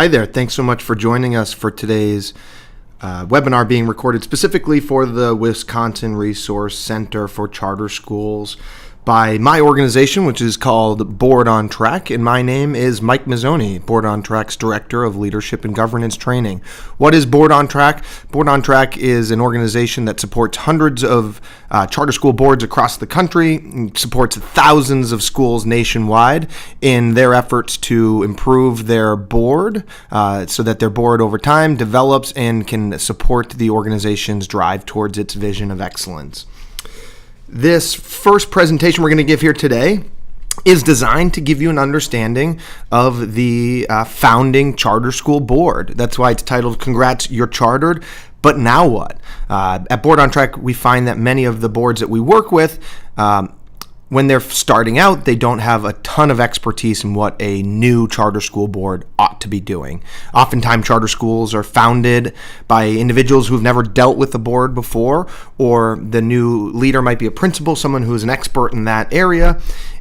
Hi there. Thanks so much for joining us for today's webinar being recorded specifically for the Wisconsin Resource Center for Charter Schools by my organization, which is called Board on Track, and my name is Mike Mazzoni, Board on Track's Director of Leadership and Governance Training. What is Board on Track? Board on Track is an organization that supports hundreds of charter school boards across the country, supports thousands of schools nationwide in their efforts to improve their board so that their board over time develops and can support the organization's drive towards its vision of excellence. This first presentation we're going to give here today is designed to give you an understanding of the founding charter school board. That's why it's titled, Congrats, You're Chartered, but Now What? At Board on Track, we find that many of the boards that we work with, when they're starting out, they don't have a ton of expertise in what a new charter school board ought to be doing. Oftentimes, charter schools are founded by individuals who've never dealt with the board before, or the new leader might be a principal, someone who is an expert in that area,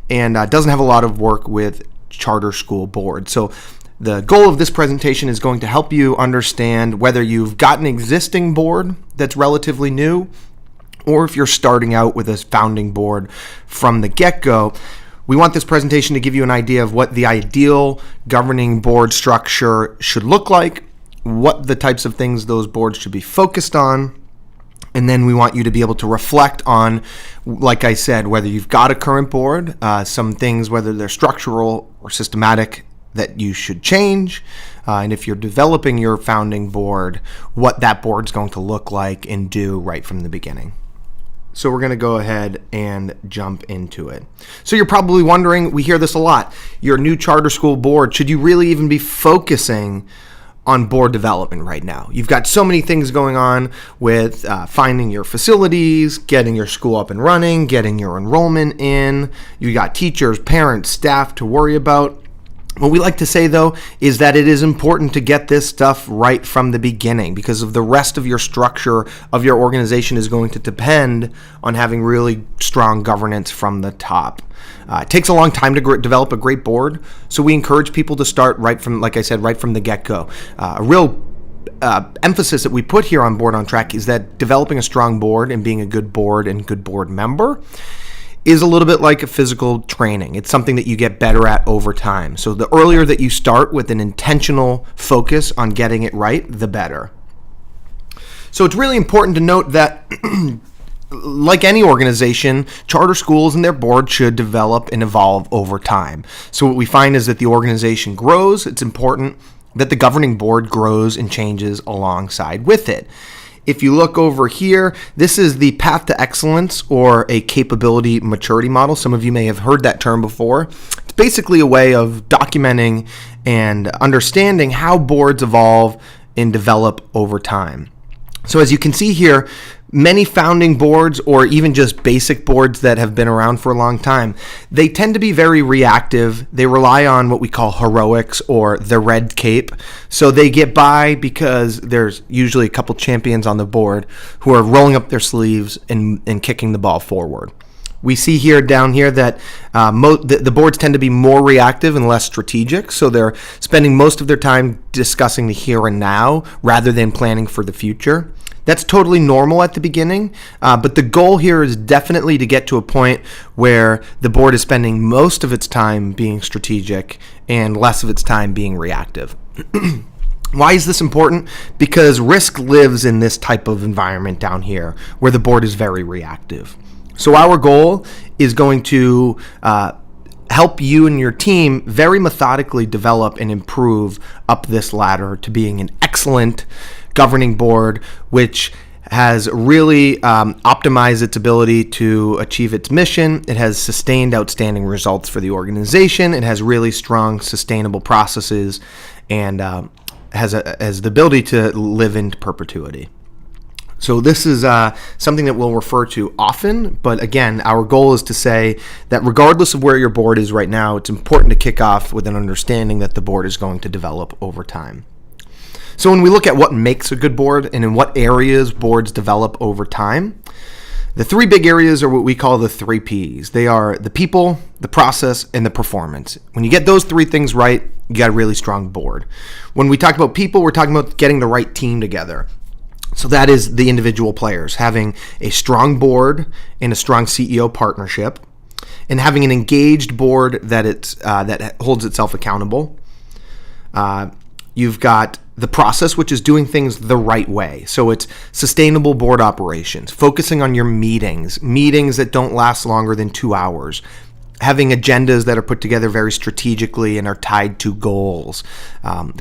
and doesn't have a lot of work with charter school boards. So the goal of this presentation is going to help you understand whether you've got an existing board that's relatively new, or if you're starting out with a founding board from the get-go. We want this presentation to give you an idea of what the ideal governing board structure should look like, what the types of things those boards should be focused on, and then we want you to be able to reflect on, like I said, whether you've got a current board, some things, whether they're structural or systematic, that you should change, and if you're developing your founding board, what that board's going to look like and do right from the beginning. So we're going to go ahead and jump into it. So you're probably wondering, we hear this a lot, your new charter school board, should you really even be focusing on board development right now? You've got so many things going on with finding your facilities, getting your school up and running, getting your enrollment in. You got teachers, parents, staff to worry about. What we like to say, though, is that it is important to get this stuff right from the beginning, because of the rest of your structure of your organization is going to depend on having really strong governance from the top. It takes a long time to develop a great board, so we encourage people to start right from, like I said, right from the get-go. A real emphasis that we put here on Board on Track is that developing a strong board and being a good board and good board member is a little bit like a physical training. It's something that you get better at over time. So the earlier that you start with an intentional focus on getting it right, the better. So it's really important to note that like any organization, charter schools and their board should develop and evolve over time. So what we find is that the organization grows. It's important that the governing board grows and changes alongside with it. If you look over here, this is the path to excellence, or a capability maturity model. Some of you may have heard that term before. It's basically a way of documenting and understanding how boards evolve and develop over time. So as you can see here, many founding boards, or even just basic boards that have been around for a long time, they tend to be very reactive. They rely on what we call heroics, or the red cape. So they get by because there's usually a couple champions on the board who are rolling up their sleeves and kicking the ball forward. We see here down here that the boards tend to be more reactive and less strategic, so they're spending most of their time discussing the here and now rather than planning for the future. That's totally normal at the beginning, but the goal here is definitely to get to a point where the board is spending most of its time being strategic and less of its time being reactive. Why is this important? Because risk lives in this type of environment down here where the board is very reactive. So our goal is going to help you and your team very methodically develop and improve up this ladder to being an excellent governing board, which has really optimized its ability to achieve its mission. It has sustained outstanding results for the organization. It has really strong, sustainable processes, and has the ability to live into perpetuity. So this is something that we'll refer to often, but again, our goal is to say that regardless of where your board is right now, it's important to kick off with an understanding that the board is going to develop over time. So when we look at what makes a good board and in what areas boards develop over time, The three big areas are what we call the 3 Ps. They are the people, the process, and the performance. When you get those 3 things right, you got a really strong board. When we talk about people, we're talking about getting the right team together. So that is the individual players, having a strong board and a strong CEO partnership, and having an engaged board that holds itself accountable. You've got the process, which is doing things the right way. So it's sustainable board operations, focusing on your meetings that don't last longer than 2 hours, having agendas that are put together very strategically and are tied to goals,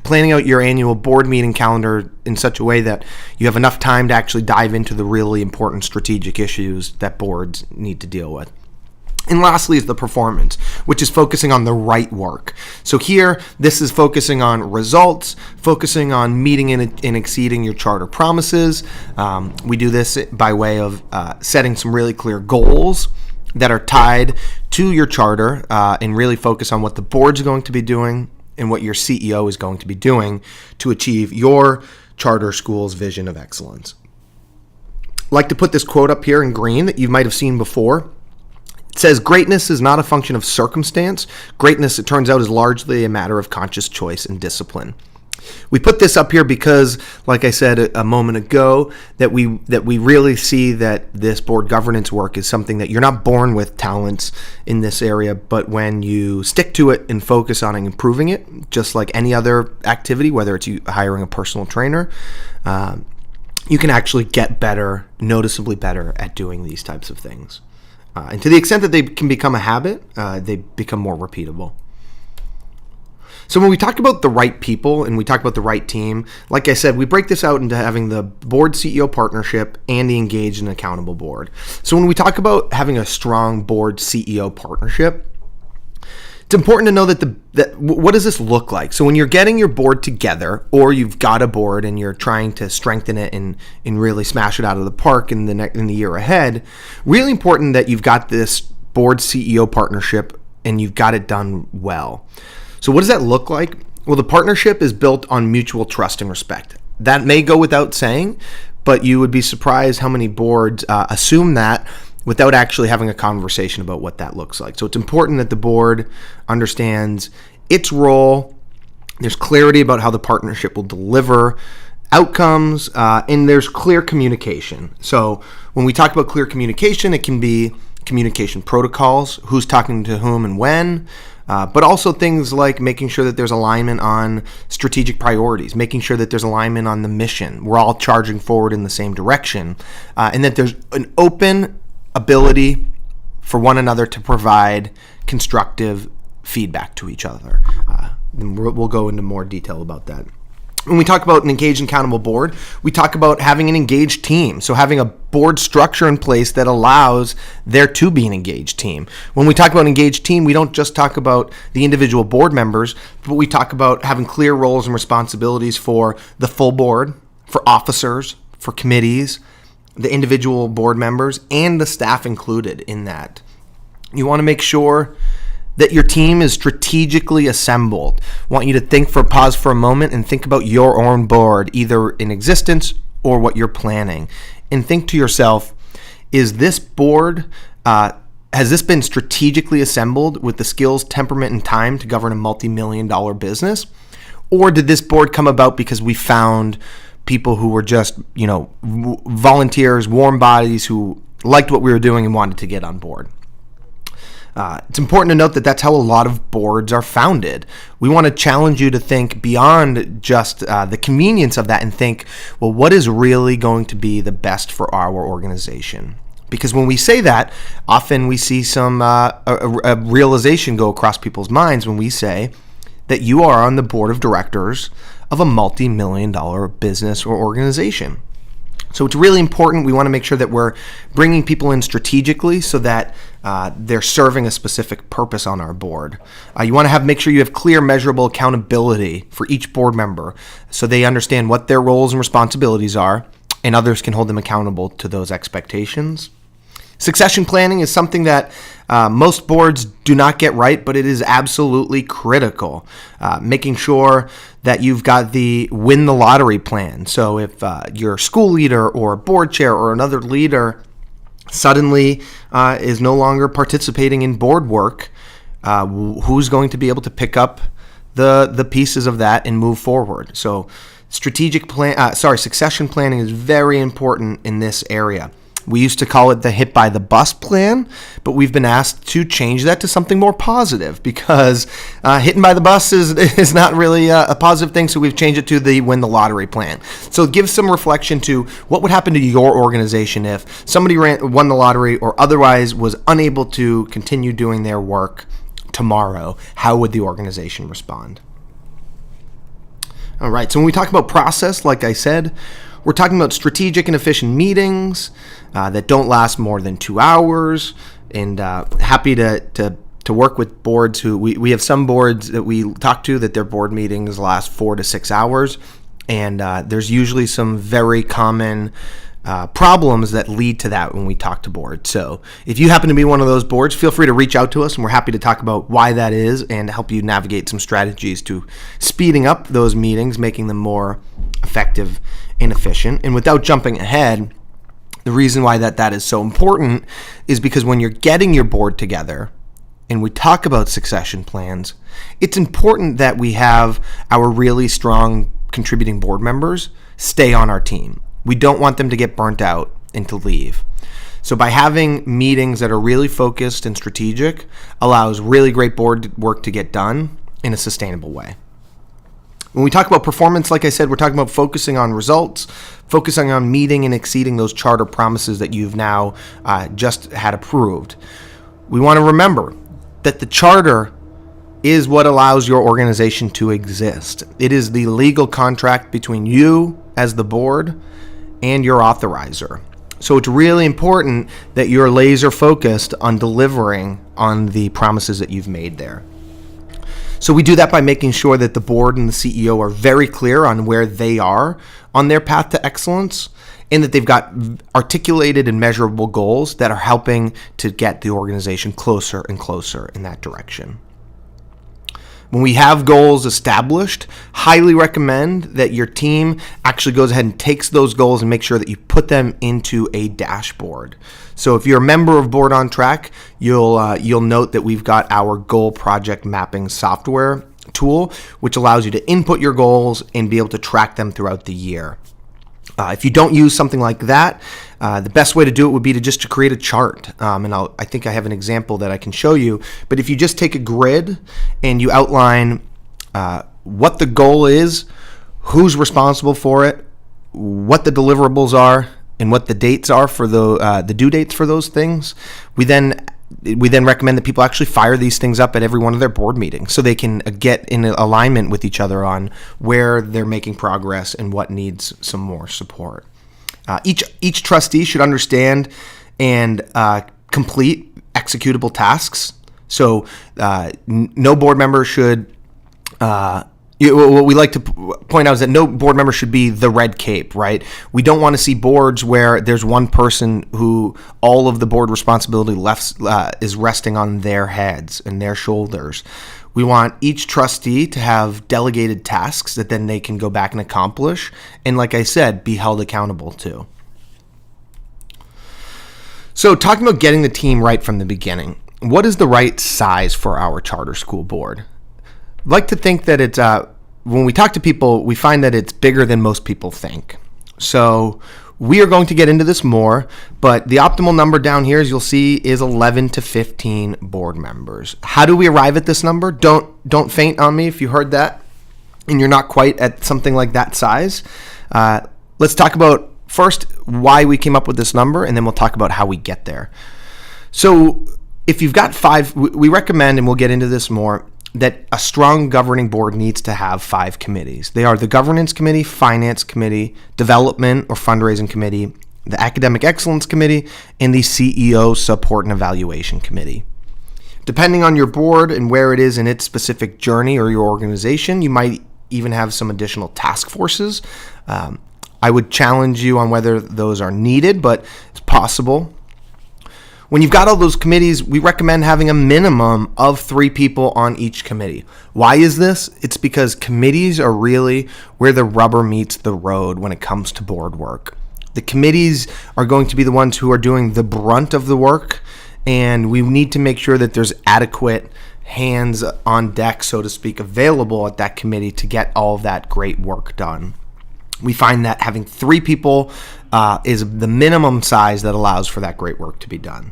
planning out your annual board meeting calendar in such a way that you have enough time to actually dive into the really important strategic issues that boards need to deal with. And lastly is the performance, which is focusing on the right work. So here, this is focusing on results, focusing on meeting and exceeding your charter promises. We do this by way of setting some really clear goals that are tied to your charter and really focus on what the board's going to be doing and what your CEO is going to be doing to achieve your charter school's vision of excellence. I'd like to put this quote up here in green that you might have seen before. It says, "Greatness is not a function of circumstance. Greatness, it turns out, is largely a matter of conscious choice and discipline." We put this up here because, like I said a moment ago, that we really see that this board governance work is something that you're not born with talents in this area, but when you stick to it and focus on improving it, just like any other activity, whether it's you hiring a personal trainer, you can actually get better, noticeably better at doing these types of things. And to the extent that they can become a habit, they become more repeatable. So when we talk about the right people and we talk about the right team, like I said, we break this out into having the board CEO partnership and the engaged and accountable board. So when we talk about having a strong board CEO partnership, it's important to know that what does this look like? So when you're getting your board together, or you've got a board and you're trying to strengthen it and really smash it out of the park in the year ahead, really important that you've got this board CEO partnership and you've got it done well. So what does that look like? Well, the partnership is built on mutual trust and respect. That may go without saying, but you would be surprised how many boards assume that without actually having a conversation about what that looks like. So it's important that the board understands its role. There's clarity about how the partnership will deliver outcomes, and there's clear communication. So when we talk about clear communication, it can be communication protocols, who's talking to whom and when, but also things like making sure that there's alignment on strategic priorities, making sure that there's alignment on the mission. We're all charging forward in the same direction, and that there's an open ability for one another to provide constructive feedback to each other. And we'll go into more detail about that. When we talk about an engaged and accountable board, we talk about having an engaged team. So having a board structure in place that allows there to be an engaged team. When we talk about an engaged team, we don't just talk about the individual board members, but we talk about having clear roles and responsibilities for the full board, for officers, for committees, the individual board members, and the staff included in that. You want to make sure that your team is strategically assembled. I want you to pause for a moment and think about your own board, either in existence or what you're planning. And think to yourself, is this board, has this been strategically assembled with the skills, temperament, and time to govern a multi-million-dollar business? Or did this board come about because we found people who were just, volunteers, warm bodies who liked what we were doing and wanted to get on board? It's important to note that that's how a lot of boards are founded. We want to challenge you to think beyond just the convenience of that and think, well, what is really going to be the best for our organization? Because when we say that, often we see some a realization go across people's minds when we say that you are on the board of directors of a multi-million-dollar business or organization. So it's really important. We want to make sure that we're bringing people in strategically so that they're serving a specific purpose on our board. You want to make sure you have clear, measurable accountability for each board member so they understand what their roles and responsibilities are, and others can hold them accountable to those expectations. Succession planning is something that most boards do not get right, but it is absolutely critical. Making sure that you've got the win the lottery plan. So if you're a school leader or a board chair or another leader suddenly is no longer participating in board work, who's going to be able to pick up the pieces of that and move forward? So succession planning is very important in this area. We used to call it the hit by the bus plan, but we've been asked to change that to something more positive, because hitting by the bus is not really a positive thing, so we've changed it to the win the lottery plan. So give some reflection to what would happen to your organization if somebody won the lottery or otherwise was unable to continue doing their work tomorrow. How would the organization respond? All right, so when we talk about process, like I said, we're talking about strategic and efficient meetings that don't last more than 2 hours, and happy to work with boards who we have some boards that we talk to that their board meetings last 4 to 6 hours, and there's usually some very common problems that lead to that when we talk to boards. So if you happen to be one of those boards, feel free to reach out to us, and we're happy to talk about why that is and help you navigate some strategies to speeding up those meetings, making them more effective and efficient. And without jumping ahead, the reason why that is so important is because when you're getting your board together and we talk about succession plans, it's important that we have our really strong contributing board members stay on our team. We don't want them to get burnt out and to leave. So by having meetings that are really focused and strategic allows really great board work to get done in a sustainable way. When we talk about performance, like I said, we're talking about focusing on results, focusing on meeting and exceeding those charter promises that you've now just had approved. We want to remember that the charter is what allows your organization to exist. It is the legal contract between you as the board and your authorizer. So it's really important that you're laser focused on delivering on the promises that you've made there. So we do that by making sure that the board and the CEO are very clear on where they are on their path to excellence, and that they've got articulated and measurable goals that are helping to get the organization closer and closer in that direction. When we have goals established, highly recommend that your team actually goes ahead and takes those goals and make sure that you put them into a dashboard. So if you're a member of Board on Track, you'll note that we've got our goal project mapping software tool, which allows you to input your goals and be able to track them throughout the year. If you don't use something like that, the best way to do it would be to create a chart. And I think I have an example that I can show you. But if you just take a grid and you outline what the goal is, who's responsible for it, what the deliverables are, and what the dates are for the due dates for those things, we then recommend that people actually fire these things up at every one of their board meetings so they can get in alignment with each other on where they're making progress and what needs some more support. Each trustee should understand and complete executable tasks. So no board member should what we like to point out is that no board member should be the red cape, right? We don't want to see boards where there's one person who all of the board responsibility is resting on their heads and their shoulders. We want each trustee to have delegated tasks that then they can go back and accomplish, and like I said, be held accountable to. So talking about getting the team right from the beginning, what is the right size for our charter school board? I'd like to think that it's, when we talk to people, we find that it's bigger than most people think. So we are going to get into this more, but the optimal number down here, as you'll see, is 11 to 15 board members. How do we arrive at this number? Don't faint on me if you heard that and you're not quite at something like that size. Let's talk about first why we came up with this number, and then we'll talk about how we get there. So if you've got 5, we recommend, and we'll get into this more, that a strong governing board needs to have 5 committees. They are the governance committee, finance committee, development or fundraising committee, the academic excellence committee, and the CEO support and evaluation committee. Depending on your board and where it is in its specific journey or your organization, you might even have some additional task forces. I would challenge you on whether those are needed, but it's possible. When you've got all those committees, we recommend having a minimum of 3 people on each committee. Why is this? It's because committees are really where the rubber meets the road when it comes to board work. The committees are going to be the ones who are doing the brunt of the work, and we need to make sure that there's adequate hands on deck, so to speak, available at that committee to get all of that great work done. We find that having 3 people is the minimum size that allows for that great work to be done.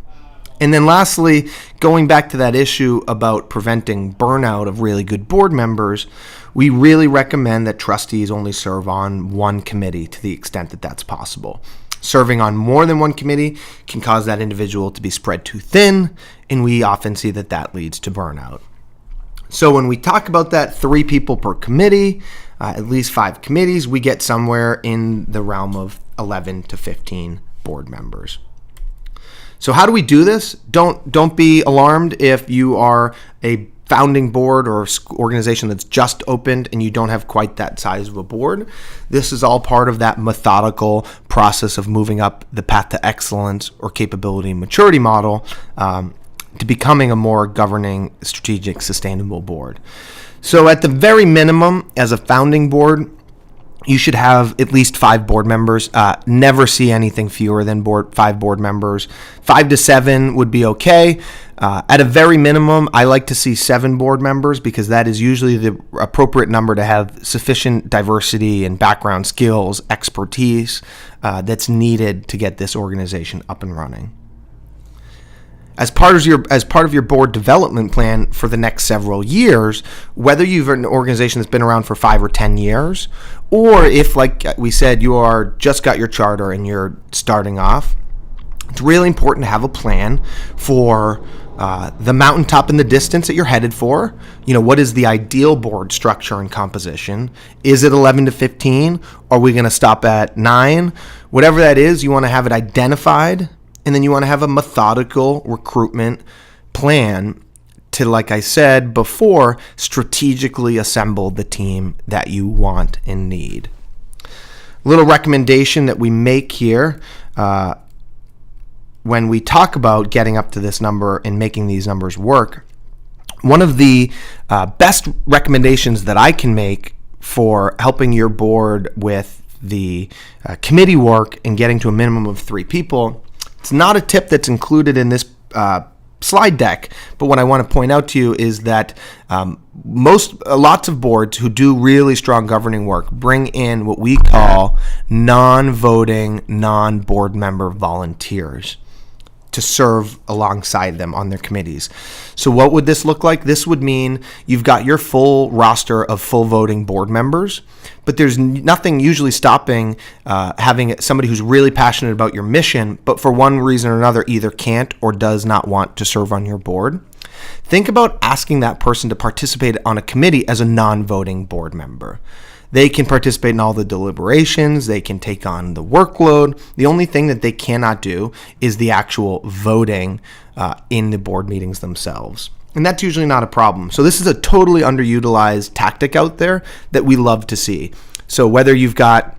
And then lastly, going back to that issue about preventing burnout of really good board members, we really recommend that trustees only serve on one committee to the extent that that's possible. Serving on more than one committee can cause that individual to be spread too thin, and we often see that that leads to burnout. So when we talk about that 3 people per committee, at least 5 committees, we get somewhere in the realm of 11 to 15 board members. So how do we do this? Don't be alarmed if you are a founding board or organization that's just opened and you don't have quite that size of a board. This is all part of that methodical process of moving up the path to excellence or capability and maturity model to becoming a more governing, strategic, sustainable board. So at the very minimum, as a founding board, you should have at least 5 board members. Never see anything fewer than 5 board members. 5 to 7 would be okay. At a very minimum, I like to see 7 board members because that is usually the appropriate number to have sufficient diversity and background skills, expertise that's needed to get this organization up and running. As part of your board development plan for the next several years, whether you've an organization that's been around for 5 or 10 years, or if, like we said, you are just got your charter and you're starting off, it's really important to have a plan for the mountaintop in the distance that you're headed for. What is the ideal board structure and composition? Is it 11 to 15? Are we going to stop at 9? Whatever that is, you want to have it identified. And then you want to have a methodical recruitment plan to, like I said before, strategically assemble the team that you want and need. A little recommendation that we make here when we talk about getting up to this number and making these numbers work, one of the best recommendations that I can make for helping your board with the committee work and getting to a minimum of 3 people. It's not a tip that's included in this slide deck, but what I want to point out to you is that lots of boards who do really strong governing work bring in what we call non-voting, non-board member volunteers to serve alongside them on their committees. So what would this look like? This would mean you've got your full roster of full voting board members, but there's nothing usually stopping having somebody who's really passionate about your mission, but for one reason or another either can't or does not want to serve on your board. Think about asking that person to participate on a committee as a non-voting board member. They can participate in all the deliberations. They can take on the workload. The only thing that they cannot do is the actual voting in the board meetings themselves. And that's usually not a problem. So this is a totally underutilized tactic out there that we love to see. So whether you've got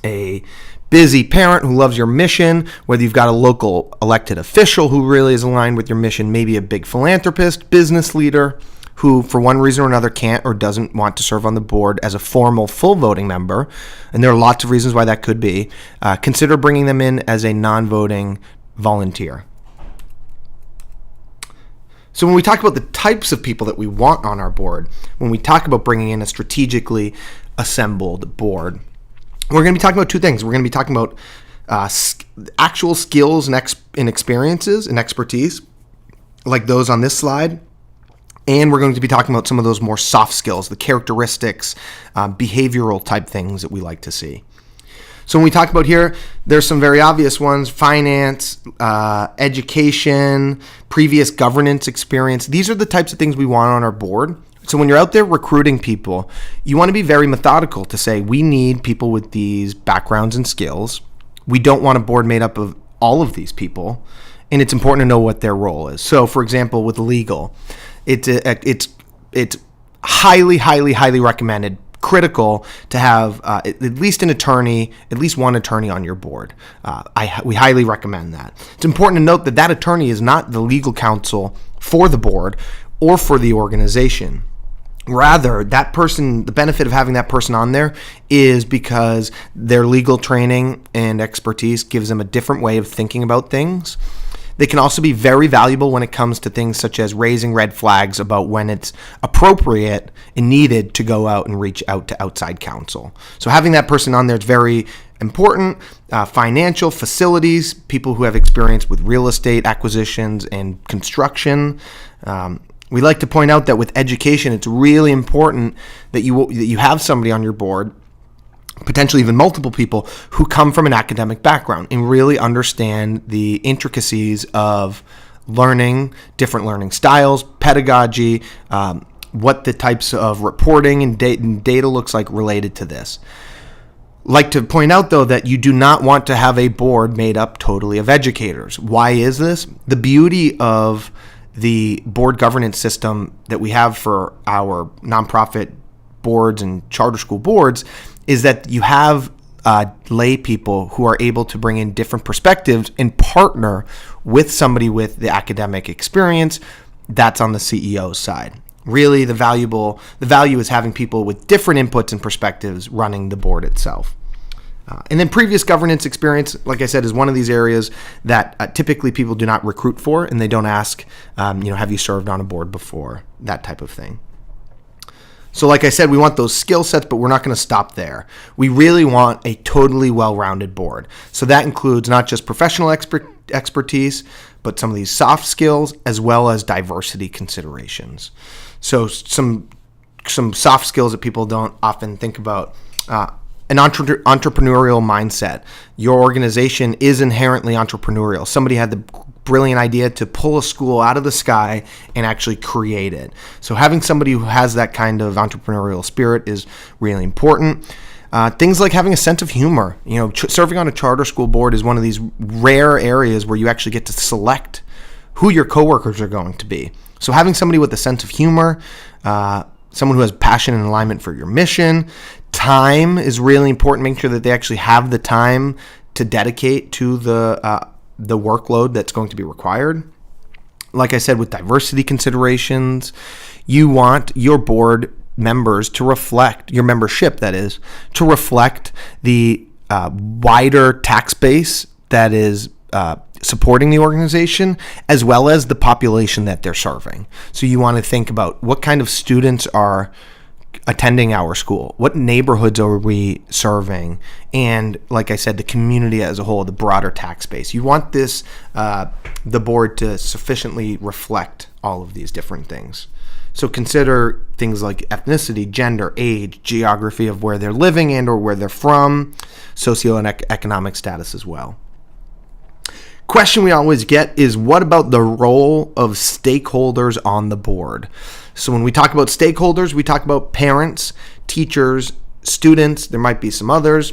a busy parent who loves your mission, whether you've got a local elected official who really is aligned with your mission, maybe a big philanthropist, business leader, who for one reason or another can't or doesn't want to serve on the board as a formal full voting member, and there are lots of reasons why that could be, consider bringing them in as a non-voting volunteer. So when we talk about the types of people that we want on our board, when we talk about bringing in a strategically assembled board, we're going to be talking about 2 things. We're going to be talking about actual skills and experiences and expertise, like those on this slide. And we're going to be talking about some of those more soft skills, the characteristics, behavioral type things that we like to see. So when we talk about here, there's some very obvious ones: finance, education, previous governance experience. These are the types of things we want on our board. So when you're out there recruiting people, you want to be very methodical to say, we need people with these backgrounds and skills. We don't want a board made up of all of these people, and it's important to know what their role is. So for example, with legal, it's highly recommended, critical to have at least one attorney on your board. We highly recommend that. It's important to note that attorney is not the legal counsel for the board or for the organization. Rather, that person, the benefit of having that person on there is because their legal training and expertise gives them a different way of thinking about things. They can also be very valuable when it comes to things such as raising red flags about when it's appropriate and needed to go out and reach out to outside counsel. So having that person on there is very important. Financial, facilities, people who have experience with real estate acquisitions and construction. We like to point out that with education, it's really important that you have somebody on your board, potentially even multiple people, who come from an academic background and really understand the intricacies of learning, different learning styles, pedagogy, what the types of reporting and data looks like related to this. Like to point out, though, that you do not want to have a board made up totally of educators. Why is this? The beauty of the board governance system that we have for our nonprofit boards and charter school boards is that you have lay people who are able to bring in different perspectives and partner with somebody with the academic experience that's on the CEO's side. Really, the value is having people with different inputs and perspectives running the board itself. And then previous governance experience, like I said, is one of these areas that typically people do not recruit for, and they don't ask, have you served on a board before, that type of thing. So like I said, we want those skill sets, but we're not going to stop there. We really want a totally well-rounded board. So that includes not just professional expertise, but some of these soft skills as well as diversity considerations. So some soft skills that people don't often think about. An entrepreneurial mindset. Your organization is inherently entrepreneurial. Somebody had the brilliant idea to pull a school out of the sky and actually create it. So having somebody who has that kind of entrepreneurial spirit is really important. Things like having a sense of humor. Serving on a charter school board is one of these rare areas where you actually get to select who your coworkers are going to be. So having somebody with a sense of humor, someone who has passion and alignment for your mission. Time is really important. Make sure that they actually have the time to dedicate to the workload that's going to be required. Like I said, with diversity considerations, you want your board members to reflect, your membership that is, to reflect the wider tax base that is supporting the organization, as well as the population that they're serving. So you want to think about what kind of students are attending our school, what neighborhoods are we serving, and like I said, the community as a whole, the broader tax base. You want this, the board to sufficiently reflect all of these different things. So consider things like ethnicity, gender, age, geography of where they're living and or where they're from, socio and economic status as well. Question we always get is, what about the role of stakeholders on the board? So when we talk about stakeholders, we talk about parents, teachers, students. There might be some others.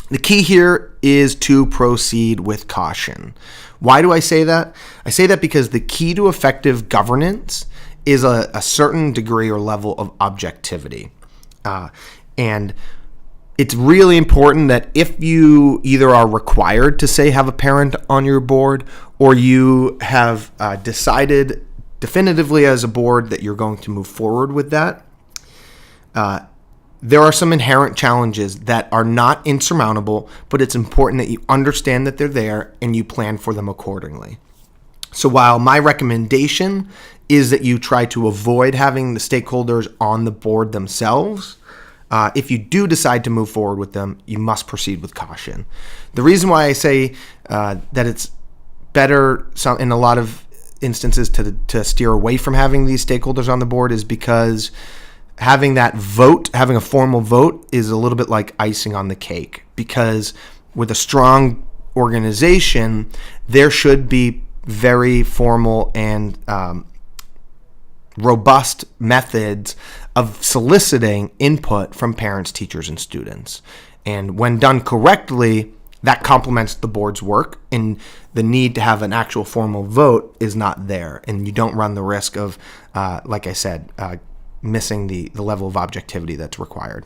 The key here is to proceed with caution. Why do I say that? I say that because the key to effective governance is a certain degree or level of objectivity. And it's really important that if you either are required to, say, have a parent on your board, or you have decided definitively as a board that you're going to move forward with that, there are some inherent challenges that are not insurmountable, but it's important that you understand that they're there and you plan for them accordingly. So while my recommendation is that you try to avoid having the stakeholders on the board themselves, if you do decide to move forward with them, you must proceed with caution. The reason why I say that it's better in a lot of instances to steer away from having these stakeholders on the board is because having that vote, having a formal vote, is a little bit like icing on the cake. Because with a strong organization, there should be very formal and robust methods of soliciting input from parents, teachers, and students. And when done correctly, that complements the board's work, and the need to have an actual formal vote is not there. And you don't run the risk of, like I said, missing the level of objectivity that's required.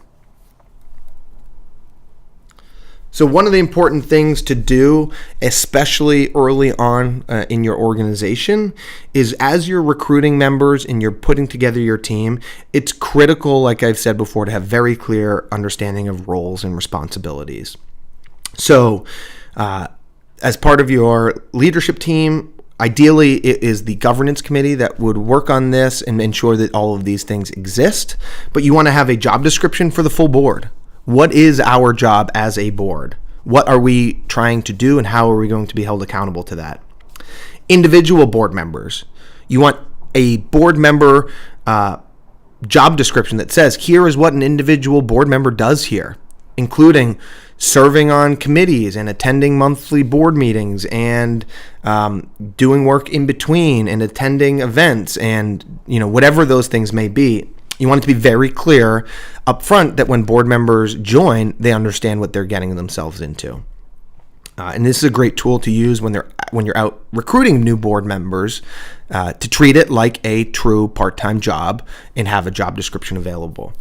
So one of the important things to do, especially early on in your organization, is as you're recruiting members and you're putting together your team, it's critical, like I've said before, to have very clear understanding of roles and responsibilities. So as part of your leadership team, ideally, it is the governance committee that would work on this and ensure that all of these things exist. But you want to have a job description for the full board. What is our job as a board? What are we trying to do, and how are we going to be held accountable to that? Individual board members. You want a board member job description that says, here is what an individual board member does here, including serving on committees and attending monthly board meetings and doing work in between and attending events and whatever those things may be. You want it to be very clear up front that when board members join, they understand what they're getting themselves into. And this is a great tool to use when you're out recruiting new board members to treat it like a true part-time job and have a job description available.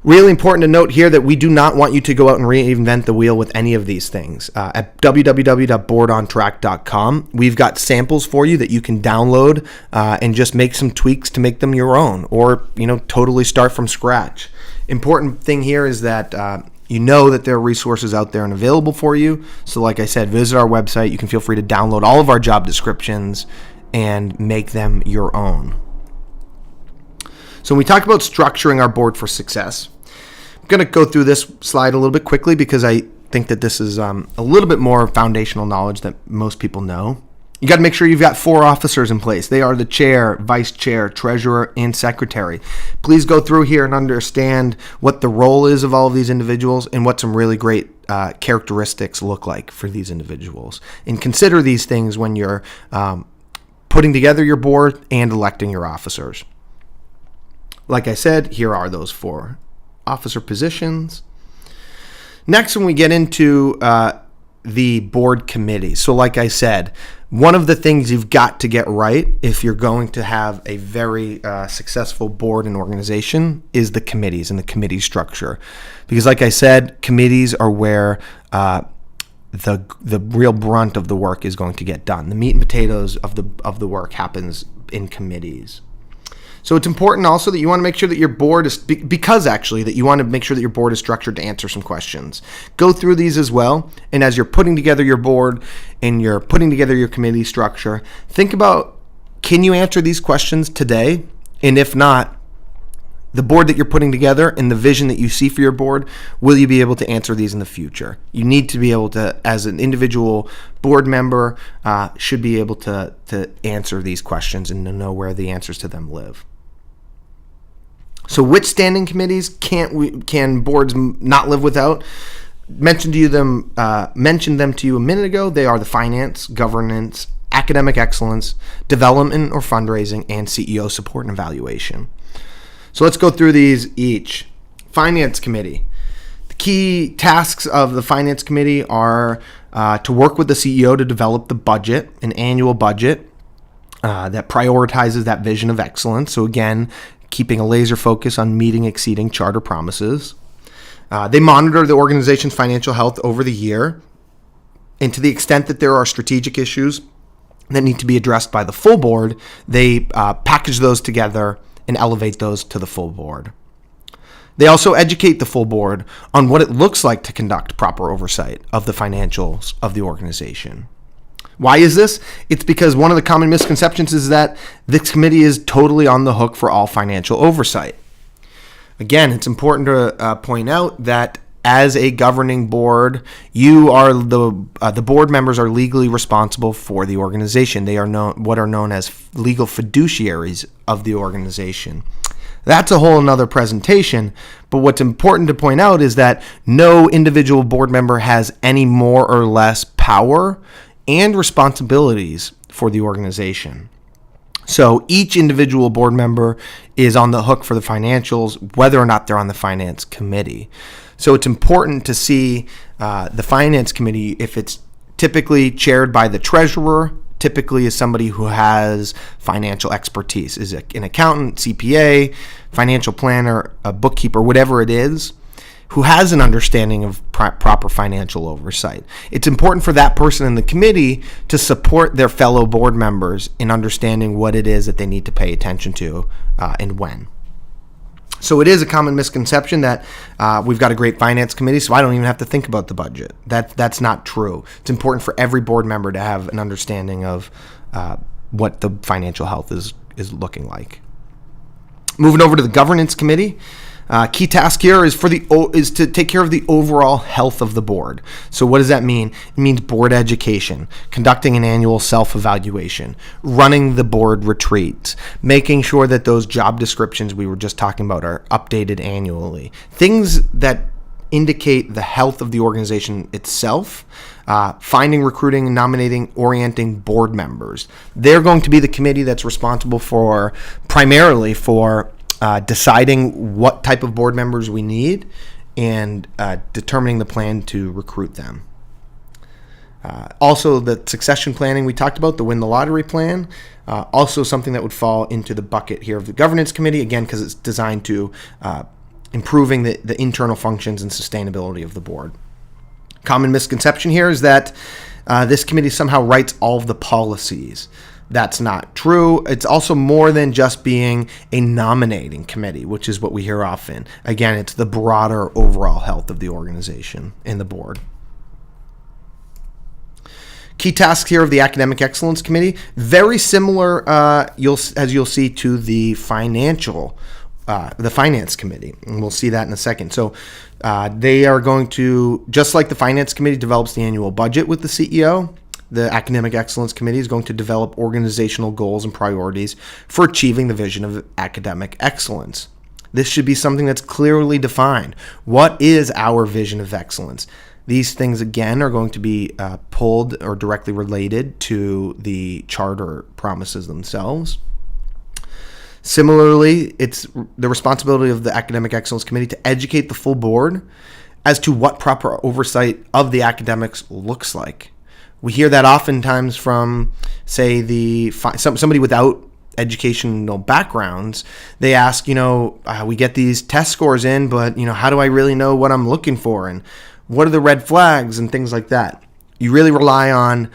Really important to note here that we do not want you to go out and reinvent the wheel with any of these things. At www.boardontrack.com, we've got samples for you that you can download and just make some tweaks to make them your own, or totally start from scratch. Important thing here is that you know that there are resources out there and available for you. So like I said, visit our website. You can feel free to download all of our job descriptions and make them your own. So when we talk about structuring our board for success, I'm going to go through this slide a little bit quickly because I think that this is a little bit more foundational knowledge that most people know. You got to make sure you've got 4 officers in place. They are the chair, vice chair, treasurer, and secretary. Please go through here and understand what the role is of all of these individuals and what some really great characteristics look like for these individuals. And consider these things when you're putting together your board and electing your officers. Like I said, here are those 4 officer positions. Next, when we get into the board committee. So like I said, one of the things you've got to get right if you're going to have a very successful board and organization is the committees and the committee structure. Because like I said, committees are where the real brunt of the work is going to get done. The meat and potatoes of the work happens in committees. So it's important also that you want to make sure that your board is, that you want to make sure that your board is structured to answer some questions. Go through these as well, and as you're putting together your board and you're putting together your committee structure, think about, can you answer these questions today? And if not, the board that you're putting together and the vision that you see for your board, will you be able to answer these in the future? You need to be able to, as an individual board member, should be able to answer these questions and to know where the answers to them live. So which standing committees can boards not live without? Mentioned them to you a minute ago. They are the finance, governance, academic excellence, development or fundraising, and CEO support and evaluation. So let's go through these each. Finance committee. The key tasks of the finance committee are to work with the CEO to develop the budget, an annual budget that prioritizes that vision of excellence. So again, keeping a laser focus on meeting, exceeding charter promises. They monitor the organization's financial health over the year, and to the extent that there are strategic issues that need to be addressed by the full board, they package those together and elevate those to the full board. They also educate the full board on what it looks like to conduct proper oversight of the financials of the organization. Why is this? It's because one of the common misconceptions is that this committee is totally on the hook for all financial oversight. Again, it's important to point out that as a governing board, you are the board members are legally responsible for the organization. They are what are known as legal fiduciaries of the organization. That's a whole another presentation, but what's important to point out is that no individual board member has any more or less power and responsibilities for the organization. So each individual board member is on the hook for the financials, whether or not they're on the finance committee. So it's important to see the finance committee, if it's typically chaired by the treasurer, typically is somebody who has financial expertise, is an accountant, CPA, financial planner, a bookkeeper, whatever it is, who has an understanding of proper financial oversight. It's important for that person in the committee to support their fellow board members in understanding what it is that they need to pay attention to and when. So it is a common misconception that we've got a great finance committee, so I don't even have to think about the budget. That's not true. It's important for every board member to have an understanding of what the financial health is looking like. Moving over to the governance committee. Key task here is to take care of the overall health of the board. So what does that mean? It means board education, conducting an annual self-evaluation, running the board retreats, making sure that those job descriptions we were just talking about are updated annually. Things that indicate the health of the organization itself, finding, recruiting, and nominating, orienting board members. They're going to be the committee that's responsible primarily for deciding what type of board members we need and determining the plan to recruit them. Also, the succession planning we talked about, the win the lottery plan, also something that would fall into the bucket here of the governance committee, again, because it's designed to improving the internal functions and sustainability of the board. Common misconception here is that this committee somehow writes all of the policies. That's not true. It's also more than just being a nominating committee, which is what we hear often. Again, it's the broader overall health of the organization and the board. Key tasks here of the Academic Excellence Committee, very similar, as you'll see, to the finance committee, and we'll see that in a second. So they are going to, just like the finance committee develops the annual budget with the CEO, the Academic Excellence Committee is going to develop organizational goals and priorities for achieving the vision of academic excellence. This should be something that's clearly defined. What is our vision of excellence? These things, again, are going to be pulled or directly related to the charter promises themselves. Similarly, it's the responsibility of the Academic Excellence Committee to educate the full board as to what proper oversight of the academics looks like. We hear that oftentimes from, say, somebody without educational backgrounds. They ask, we get these test scores in, but, how do I really know what I'm looking for? And what are the red flags and things like that? You really rely on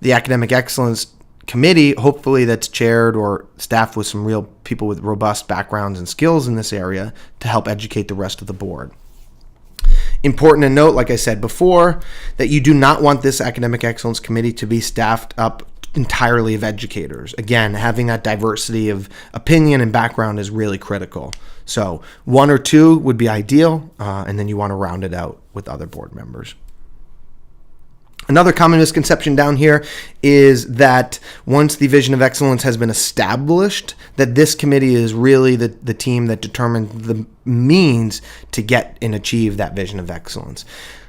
the Academic Excellence Committee, hopefully that's chaired or staffed with some real people with robust backgrounds and skills in this area to help educate the rest of the board. Important to note, like I said before, that you do not want this Academic Excellence Committee to be staffed up entirely of educators. Again, having that diversity of opinion and background is really critical. So 1 or 2 would be ideal, and then you want to round it out with other board members. Another common misconception down here is that once the vision of excellence has been established, that this committee is really the team that determines the means to get and achieve that vision of excellence.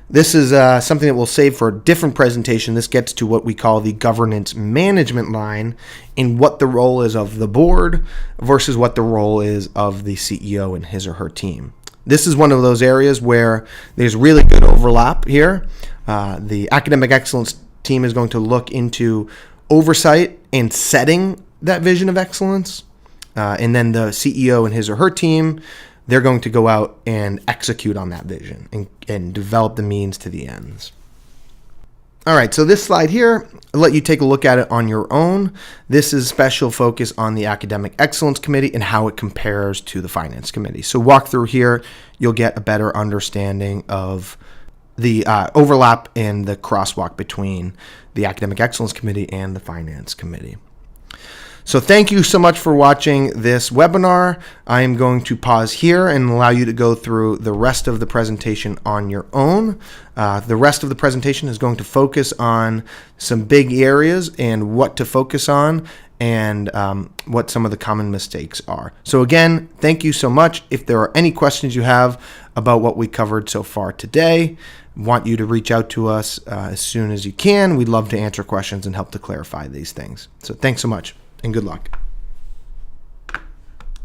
This is something that we'll save for a different presentation. This gets to what we call the governance management line in what the role is of the board versus what the role is of the CEO and his or her team. This is one of those areas where there's really good overlap here. The Academic Excellence team is going to look into oversight and setting that vision of excellence. And then the CEO and his or her team, they're going to go out and execute on that vision and develop the means to the ends. All right, so this slide here, I'll let you take a look at it on your own. This is special focus on the Academic Excellence Committee and how it compares to the Finance Committee. So walk through here, you'll get a better understanding of the overlap and the crosswalk between the Academic Excellence Committee and the Finance Committee. So thank you so much for watching this webinar. I am going to pause here and allow you to go through the rest of the presentation on your own. The rest of the presentation is going to focus on some big areas and what to focus on and what some of the common mistakes are. So again, thank you so much. If there are any questions you have about what we covered so far today, want you to reach out to us as soon as you can. We'd love to answer questions and help to clarify these things. So thanks so much and good luck.